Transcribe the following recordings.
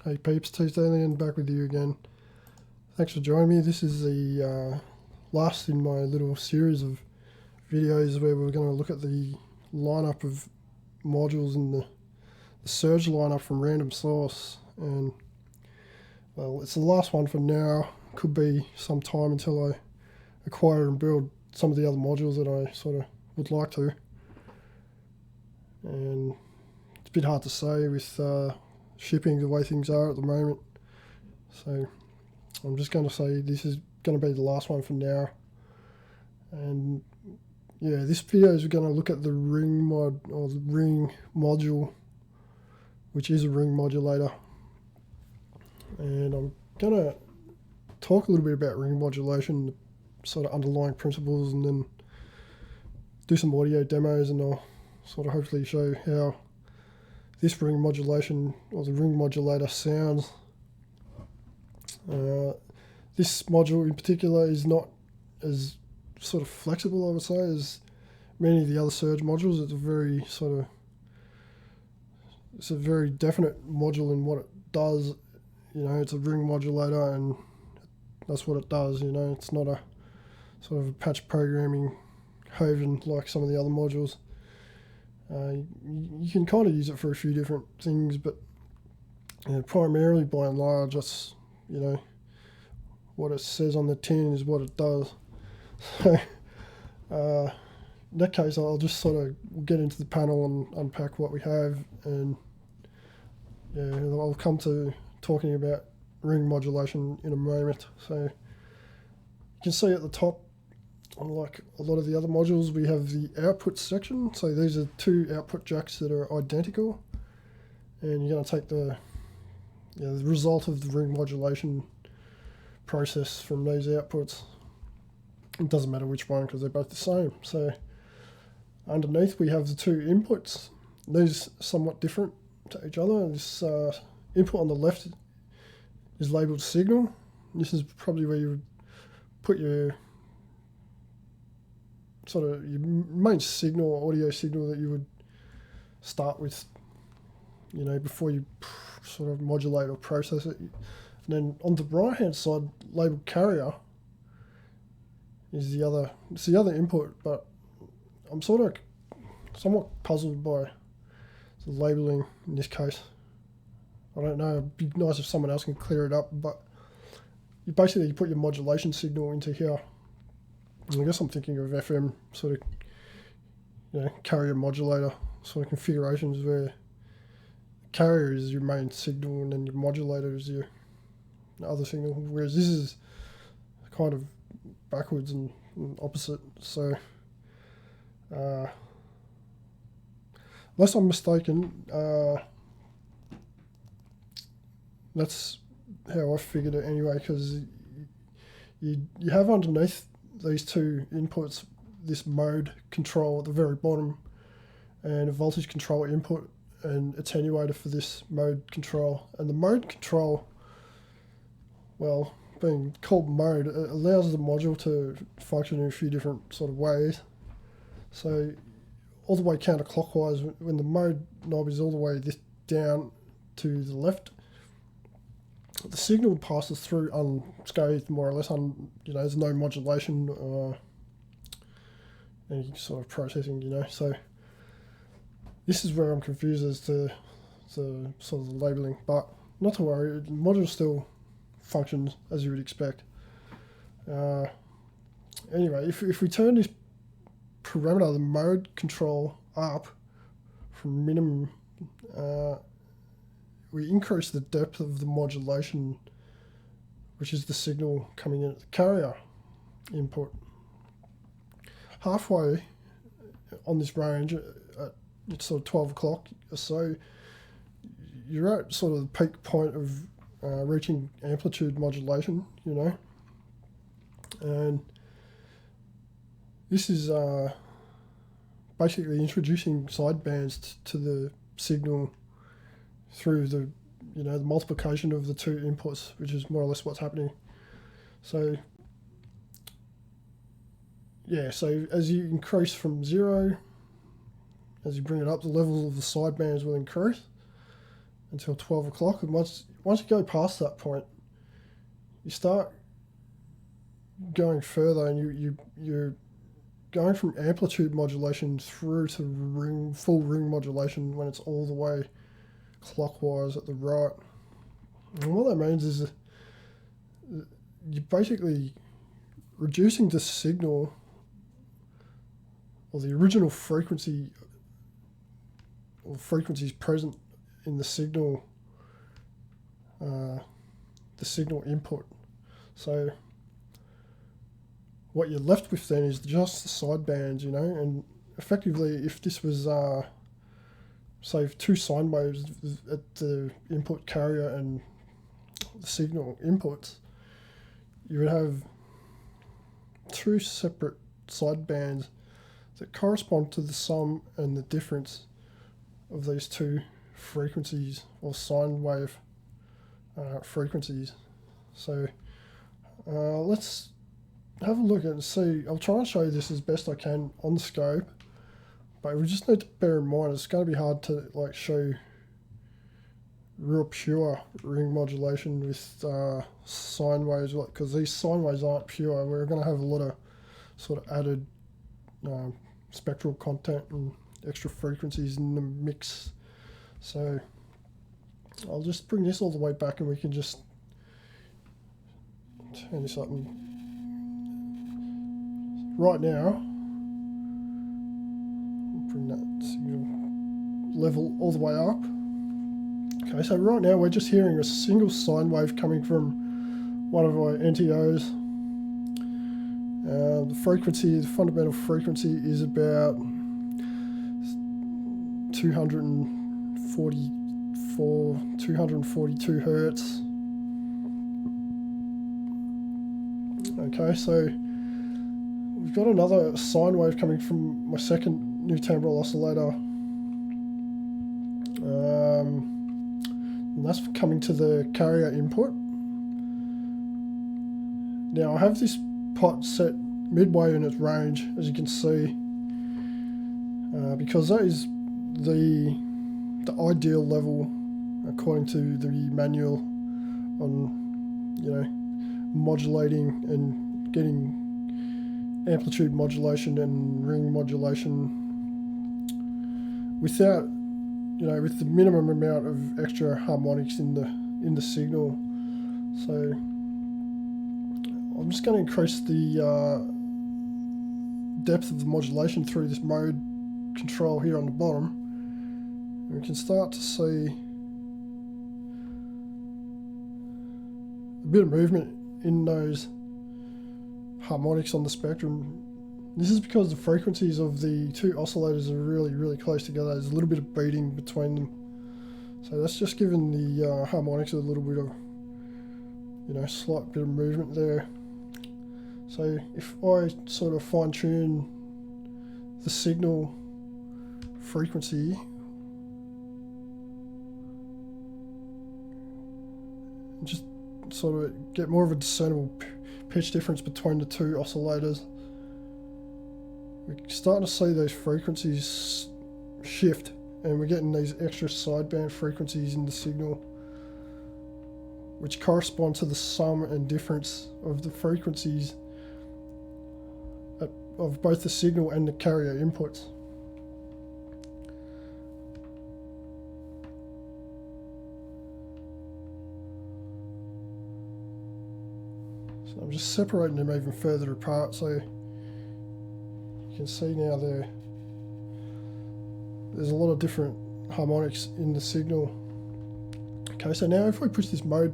Hey peeps, Alien back with you again. Thanks for joining me. This is the last in my little series of videos where we're going to look at the lineup of modules in the Serge lineup from Random Source. And well, it's the last one for now. Could be some time until I acquire and build some of the other modules that I sort of would like to. And it's a bit hard to say with shipping the way things are at the moment. So I'm just going to say this is going to be the last one for now. And yeah, this video is going to look at the ring mod, or the ring module, which is a ring modulator. And I'm going to talk a little bit about ring modulation, sort of underlying principles, and then do some audio demos, and I'll sort of hopefully show how this ring modulation, or the ring modulator, sounds. This module in particular is not as sort of flexible, I would say, as many of the other Serge modules. It's a very definite module in what it does. You know, it's a ring modulator, and that's what it does. You know, it's not a sort of a patch programming haven like some of the other modules. You can kind of use it for a few different things, but primarily, by and large, that's, you know, what it says on the tin is what it does. So in that case, I'll just sort of get into the panel and unpack what we have, and yeah, I'll come to talking about ring modulation in a moment. So you can see at the top, unlike a lot of the other modules, we have the output section. So these are two output jacks that are identical, and you're going to take the result of the ring modulation process from these outputs. It doesn't matter which one because they're both the same. So underneath we have the two inputs. These are somewhat different to each other. This input on the left is labeled signal. This is probably where you would put your sort of your main signal, or audio signal, that you would start with, you know, before you sort of modulate or process it. And then on the right hand side, labeled carrier, is the other input, but I'm sort of somewhat puzzled by the labeling in this case. I don't know, it'd be nice if someone else can clear it up, but you basically put your modulation signal into here. I guess I'm thinking of FM sort of, you know, carrier modulator sort of configurations, where carrier is your main signal and then your modulator is your other signal, whereas this is kind of backwards and opposite. So unless I'm mistaken, that's how I figured it anyway, because you have underneath these two inputs this mode control at the very bottom, and a voltage control input and attenuator for this mode control. And the mode control, well, being called mode, it allows the module to function in a few different sort of ways. So all the way counterclockwise, when the mode knob is all the way this down to the left, the signal passes through unscathed, more or less. You know, there's no modulation or any sort of processing, you know. So this is where I'm confused as to the sort of the labeling, but not to worry, the module still functions as you would expect. Anyway, if we turn this parameter, the mode control, up from minimum, we increase the depth of the modulation, which is the signal coming in at the carrier input. Halfway on this range, at it's sort of 12 o'clock or so, you're at sort of the peak point of reaching amplitude modulation, you know. And this is basically introducing sidebands to the signal through the, you know, the multiplication of the two inputs, which is more or less what's happening. So yeah, so as you increase from 0, as you bring it up, the levels of the sidebands will increase, until 12 o'clock, and once you go past that point, you start going further, and you're going from amplitude modulation through to full ring modulation when it's all the way clockwise at the right. And what that means is that you're basically reducing the signal, or the original frequency, or frequencies present in the signal input. So what you're left with then is just the sidebands, you know, and effectively if this was say 2 sine waves at the input carrier and the signal inputs, you would have 2 separate sidebands that correspond to the sum and the difference of these 2 frequencies, or sine wave frequencies. So let's have a look and see. I'll try and show you this as best I can on the scope, but we just need to bear in mind it's going to be hard to like show real pure ring modulation with sine waves, because these sine waves aren't pure. We're going to have a lot of sort of added spectral content and extra frequencies in the mix. So I'll just bring this all the way back, and we can just turn this up. And right now, bring that signal level all the way up. Okay, so right now we're just hearing a single sine wave coming from one of our NTOs. The frequency, the fundamental frequency, is about 242 hertz. Okay, so we've got another sine wave coming from my second new timbral oscillator, and that's coming to the carrier input. Now I have this pot set midway in its range, as you can see, because that is the ideal level according to the manual on, you know, modulating and getting amplitude modulation and ring modulation without, you know, with the minimum amount of extra harmonics in the signal. So I'm just going to increase the depth of the modulation through this mode control here on the bottom, and we can start to see a bit of movement in those harmonics on the spectrum. This is because the frequencies of the 2 oscillators are really, really close together. There's a little bit of beating between them, so that's just giving the harmonics a little bit of, you know, slight bit of movement there. So if I sort of fine tune the signal frequency, and just sort of get more of a discernible pitch difference between the 2 oscillators, we're starting to see those frequencies shift, and we're getting these extra sideband frequencies in the signal, which correspond to the sum and difference of the frequencies of both the signal and the carrier inputs. So I'm just separating them even further apart, so you can see now there's a lot of different harmonics in the signal. Okay, so now if we push this mode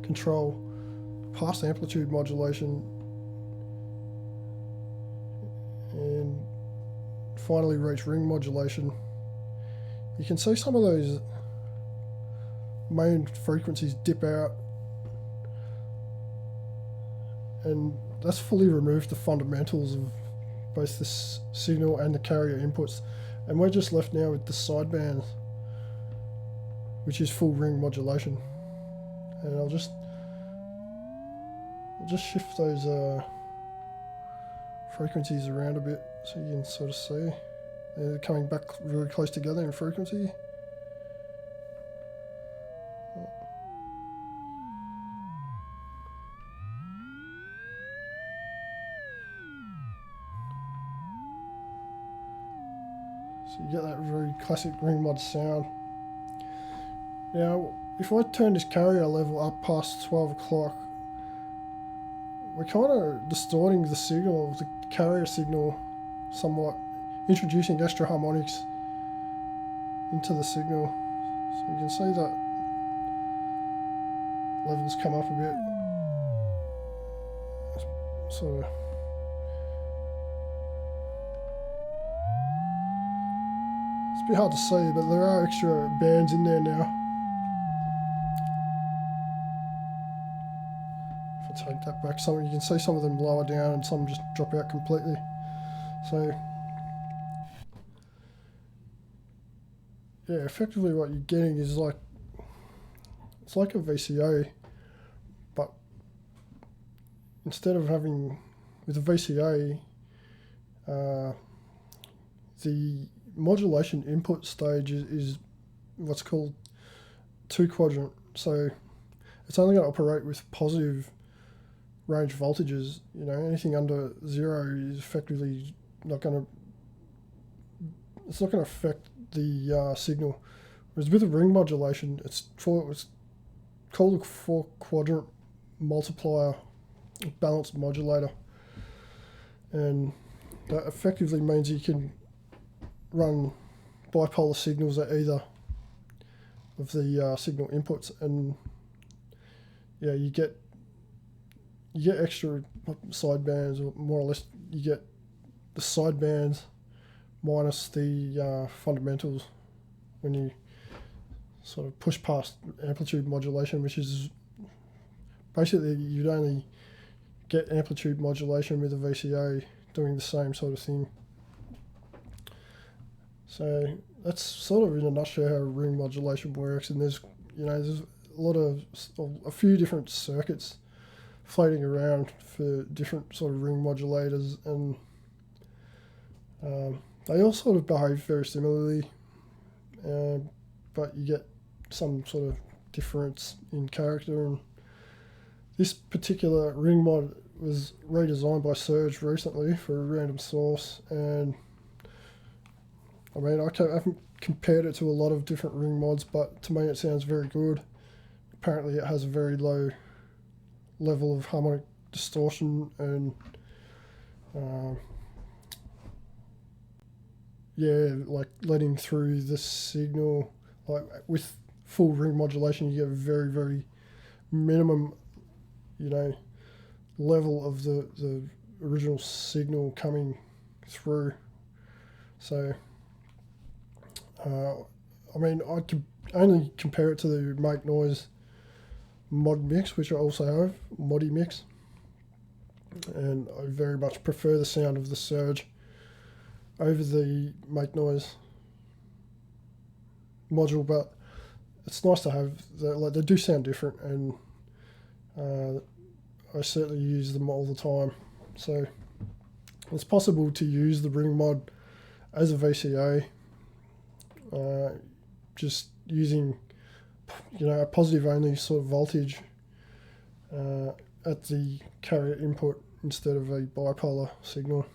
control past amplitude modulation and finally reach ring modulation, you can see some of those main frequencies dip out, and that's fully removed the fundamentals of both the signal and the carrier inputs, and we're just left now with the sidebands, which is full ring modulation. And I'll just shift those frequencies around a bit so you can sort of see they're coming back really close together in frequency. So you get that very classic ring mod sound. Now, if I turn this carrier level up past 12 o'clock, we're kind of distorting the signal, the carrier signal, somewhat, introducing extra harmonics into the signal. So you can see that levels come up a bit. Sort of. It's a bit hard to see, but there are extra bands in there now. If I take that back, some you can see some of them lower down and some just drop out completely. So yeah, effectively what you're getting is like, it's like a VCA, but instead of having, with a VCA, the modulation input stage is what's called 2-quadrant. So it's only going to operate with positive range voltages. You know, anything under 0 is effectively not going to, it's not going to affect the signal. Whereas with a ring modulation, it's called a 4-quadrant multiplier balanced modulator, and that effectively means you can run bipolar signals at either of the signal inputs, and yeah, you get extra sidebands, or more or less you get the sidebands minus the fundamentals when you sort of push past amplitude modulation, which is basically you'd only get amplitude modulation with a VCA doing the same sort of thing. So that's sort of in a nutshell how ring modulation works, and there's a few different circuits floating around for different sort of ring modulators, and they all sort of behave very similarly, but you get some sort of difference in character. And this particular ring mod was redesigned by Serge recently for Random Source, and I mean, I haven't compared it to a lot of different ring mods, but to me it sounds very good. Apparently it has a very low level of harmonic distortion, and yeah, like letting through the signal, like with full ring modulation, you get a very, very minimum, level of the original signal coming through. So I mean, I could only compare it to the Make Noise mod mix, which I also have, Modi mix, and I very much prefer the sound of the Serge over the Make Noise module, but it's nice to have like they do sound different, and I certainly use them all the time. So it's possible to use the ring mod as a VCA, just using a positive only sort of voltage at the carrier input instead of a bipolar signal.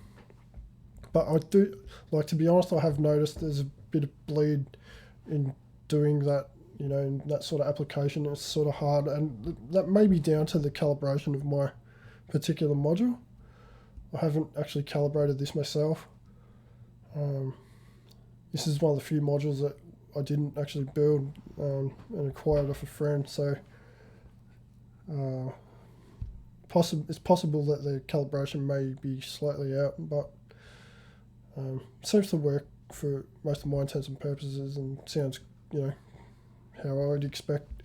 But I do, like, to be honest, I have noticed there's a bit of bleed in doing that, in that sort of application. It's sort of hard, and that may be down to the calibration of my particular module. I haven't actually calibrated this myself. This is one of the few modules that I didn't actually build and acquired off a friend, so it's possible that the calibration may be slightly out, but seems to work for most of my intents and purposes, and sounds, how I would expect.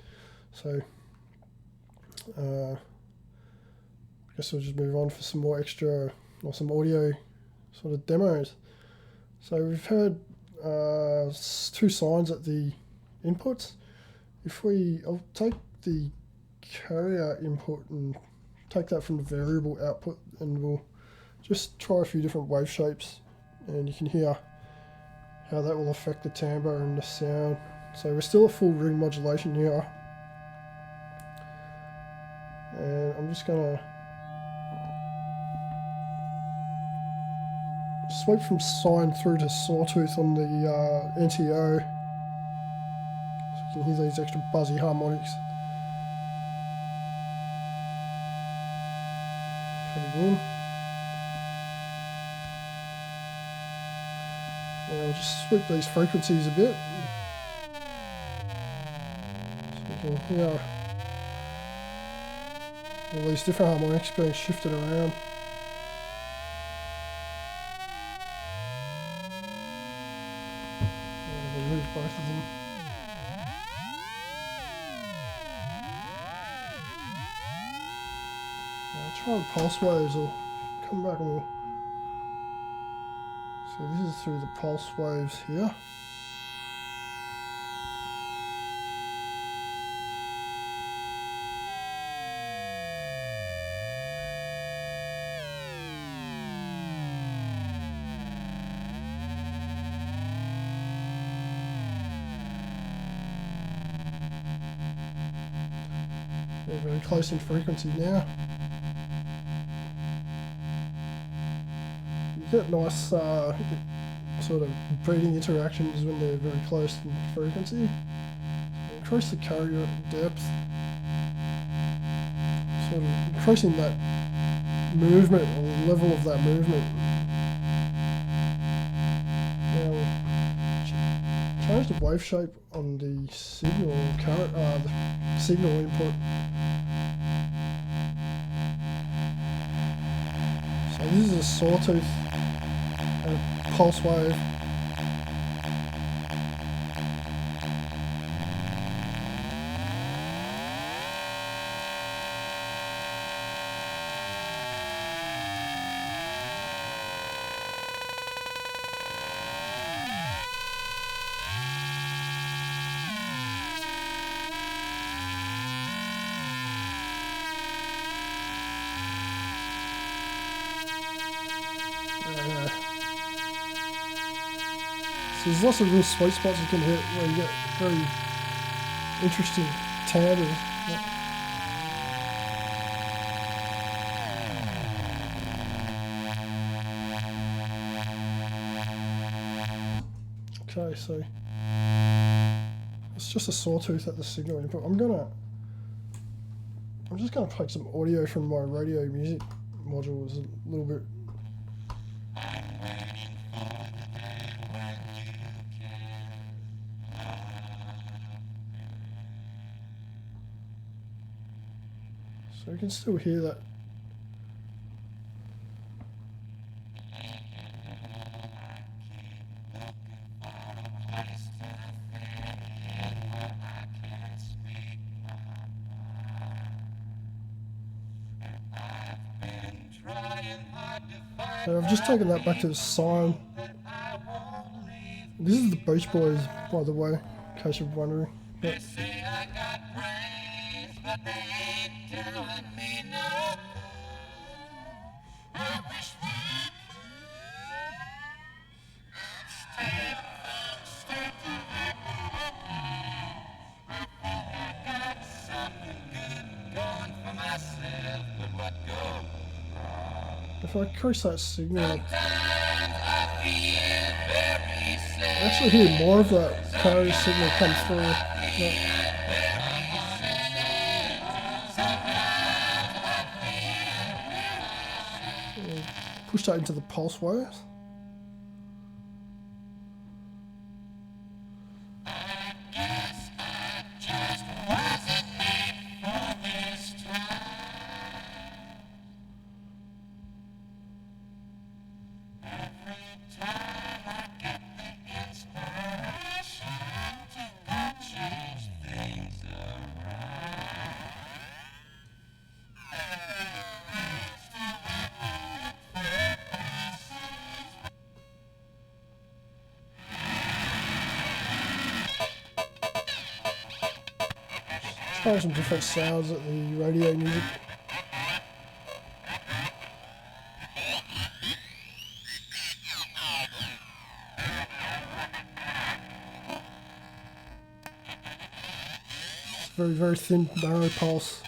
So I guess I'll just move on for some more extra, or some audio sort of demos. So we've heard 2 signs at the inputs. I'll take the carrier input and take that from the variable output, and we'll just try a few different wave shapes, and you can hear how that will affect the timbre and the sound. So we're still a full ring modulation here, And I'm just gonna sweep from sine through to sawtooth on the NTO, so you can hear these extra buzzy harmonics coming in. And I'll just sweep these frequencies a bit, so you can hear all these different harmonics being shifted around. Remove both of them. I'll try the pulse waves. I'll come back and we'll... So this is through the pulse waves here. They're very close in frequency now. You get nice sort of breathing interactions when they're very close in frequency. So increase the carrier depth, sort of increasing that movement or the level of that movement. Now change the wave shape on the signal current, the signal input. So this is a sawtooth and a pulse wave. So there's lots of real sweet spots you can hit where you get very interesting timbres. Okay, so it's just a sawtooth at the signal input. I'm just gonna play some audio from my radio music module. It's a little bit. So you can still hear that. So I've just taken that back to the sine. This is the Beach Boys, by the way, in case you're wondering. But if I increase that signal, I actually hear more of that carrier signal come through. Push that into the pulse waves. Try some different sounds at the radio music. It's very, very thin, narrow pulse.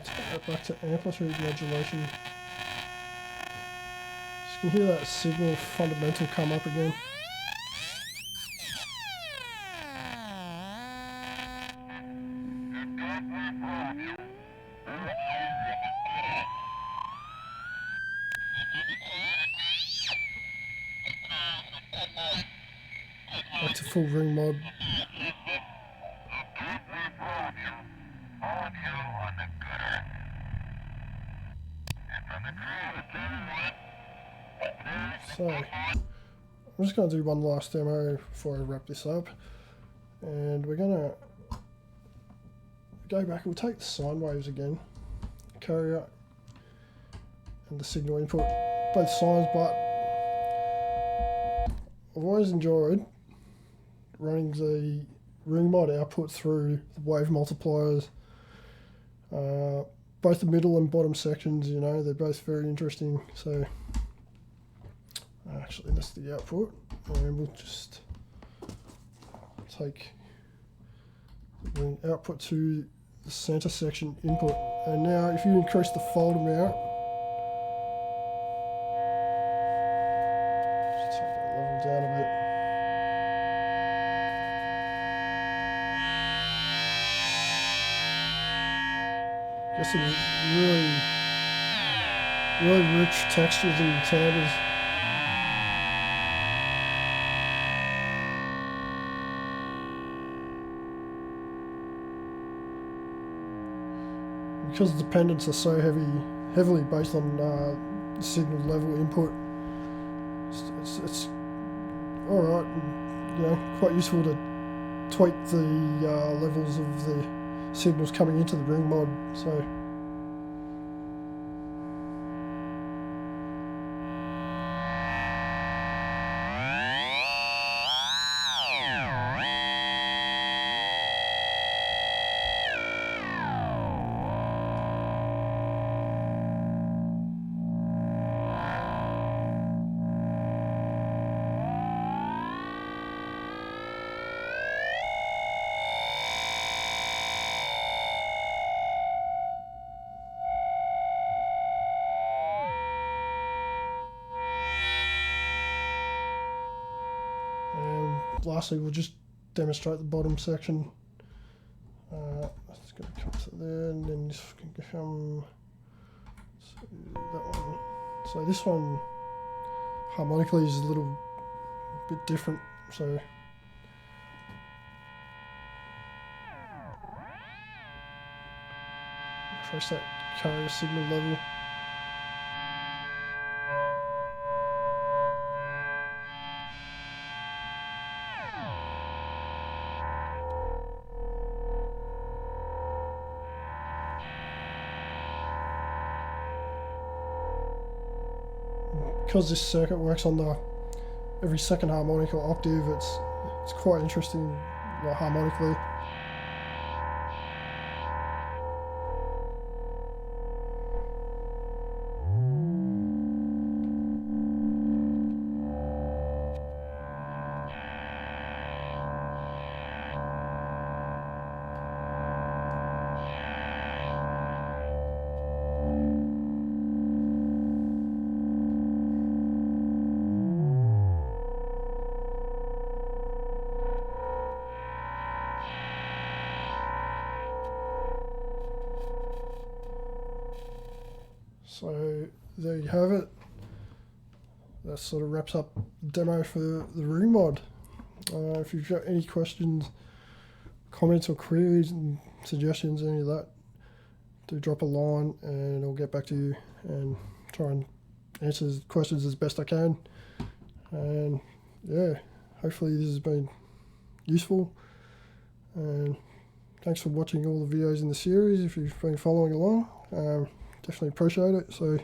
take that back to amplitude modulation. So you can hear that signal fundamental come up again. Back to full ring mod. So, I'm just going to do one last demo before I wrap this up. And we're going to go back, we'll take the sine waves again, carrier and the signal input, both sines, but I've always enjoyed running the ring mod output through the wave multipliers. Both the middle and bottom sections, you know, they're both very interesting. So actually that's the output, and we'll just take the ring output to the center section input. And now if you increase the fold amount, just take that level down a bit. Get some really rich textures and timbres. Because the dependents are so heavily based on the signal level input, it's all right, and, you know, quite useful to tweak the levels of the signals coming into the ring mod. So lastly, we'll just demonstrate the bottom section. It's going to come to there, and then this can come to that one. So this one harmonically is a little bit different. So press that carrier signal level. Because this circuit works on the every second harmonic or octave, it's quite interesting, like, harmonically. So there you have it. That sort of wraps up the demo for the ring mod. If you've got any questions, comments or queries and suggestions, any of that, do drop a line and I'll get back to you and try and answer questions as best I can. And yeah, hopefully this has been useful, and thanks for watching all the videos in the series. If you've been following along, definitely appreciate it. So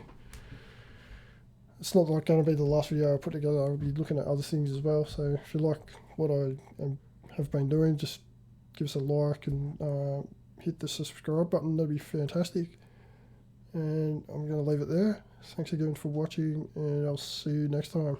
it's not like going to be the last video I put together. I'll be looking at other things as well. So if you like what I have been doing, just give us a like and hit the subscribe button. That'd be fantastic. And I'm going to leave it there. Thanks again for watching, and I'll see you next time.